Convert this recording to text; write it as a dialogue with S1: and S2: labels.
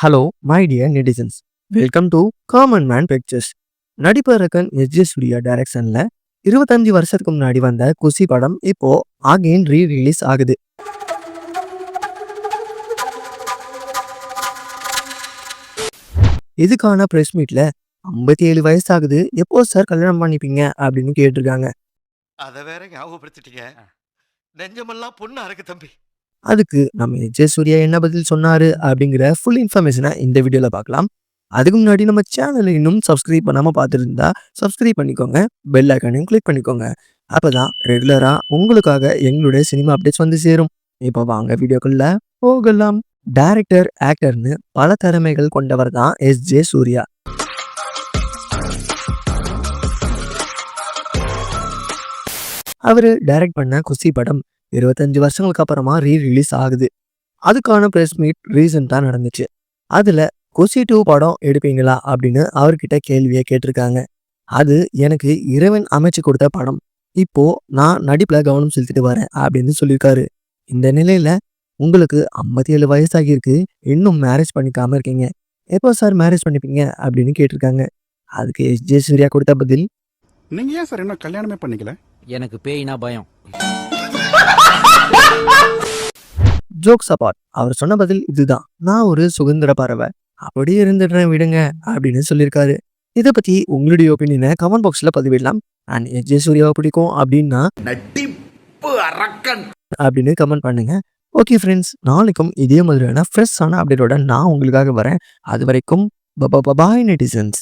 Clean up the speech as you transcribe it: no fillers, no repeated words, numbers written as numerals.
S1: Hello my dear netizens, welcome to common man pictures. நடிப்பரக்கன் S J. Suryah டைரக்ஷன்ல 25 வருஷத்துக்கு முன்னாடி வந்த குஷி படம் இப்போ அகைன் ரிலீஸ் ஆகுது. இதுக்கான பிரஸ் மீட்ல 57 வயசு ஆகுது, எப்போ சார் கல்யாணம் பண்ணிப்பீங்க அப்படின்னு கேட்டிருக்காங்க.
S2: அத வேற ஞாபகப்படுத்திட்டீங்க. நெஞ்சமெல்லாம் பொண்ணு அறக்கு தம்பி.
S1: அதுக்கு நம்ம எஸ்.ஜே. சூர்யா என்ன பதில் சொன்னாரு அப்படிங்கிற ஃபுல் இன்ஃபர்மேஷனை இந்த வீடியோல பார்க்கலாம். அதுக்கு முன்னாடி நம்ம சேனலை இன்னும் சப்ஸ்கிரைப் பண்ணாம பார்த்துருந்தா சப்ஸ்கிரைப் பண்ணிக்கோங்க, பெல் ஐக்கானையும் கிளிக் பண்ணிக்கோங்க. அப்பதான் ரெகுலரா உங்களுக்காக எங்களுடைய சினிமா அப்டேட்ஸ் வந்து சேரும். இப்போ வாங்க வீடியோக்குள்ள போகலாம். டைரக்டர், ஆக்டர்னு பல திறமைகள் கொண்டவர் தான் எஸ்.ஜே. சூர்யா. அவரு டைரக்ட் பண்ண குஷி படம் 25 வருஷங்களுக்கு அப்புறமா ரிலீஸ் ஆகுது. அதுக்கான பிரஸ் மீட் ரீசெண்டா நடந்துச்சு. அதுல குஷி 2 படம் எடுப்பீங்களா அப்படின்னு அவர்கிட்ட கேள்வியை கேட்டிருக்காங்க. அது எனக்கு இறைவன் அமைச்சு கொடுத்த படம், இப்போ நான் நடிப்புல கவனம் செலுத்திட்டு வரேன் அப்படின்னு சொல்லியிருக்காரு. இந்த நிலையில உங்களுக்கு 57 வயசாகியிருக்கு, இன்னும் மேரேஜ் பண்ணிக்காம இருக்கீங்க, எப்போ சார் மேரேஜ் பண்ணிப்பீங்க அப்படின்னு கேட்டிருக்காங்க. அதுக்கு எஸ்.ஜே. சூர்யா கொடுத்த பதில்,
S3: நீங்க ஏன் சார் இன்னும் கல்யாணமே பண்ணிக்கல?
S4: எனக்கு பேய்னா பயம்.
S1: ஜோக்ஸ் அபார்ட், அவர் சொன்ன பதில் இதுதான், நான் ஒரு சுதந்திர பறவை, அப்படியே இருந்துடுறேன் விடுங்க அப்படின்னு சொல்லியிருக்காரு. இதை பத்தி உங்களுடைய ஒப்பீனியனை கமெண்ட் பாக்ஸ்ல பதிவிடலாம். And S J. சூர்யாவை பிடிக்கும் அப்படின்னா
S2: நடிப்பு அரக்கன்
S1: அப்படின்னு கமெண்ட் பண்ணுங்க. ஓகே ஃப்ரெண்ட்ஸ், நாளைக்கும் இதே மாதிரியான ஃப்ரெஷ்ஷான அப்டேட்டோட நான் உங்களுக்காக வரேன். அது வரைக்கும் பாய் நெட்டிசன்ஸ்.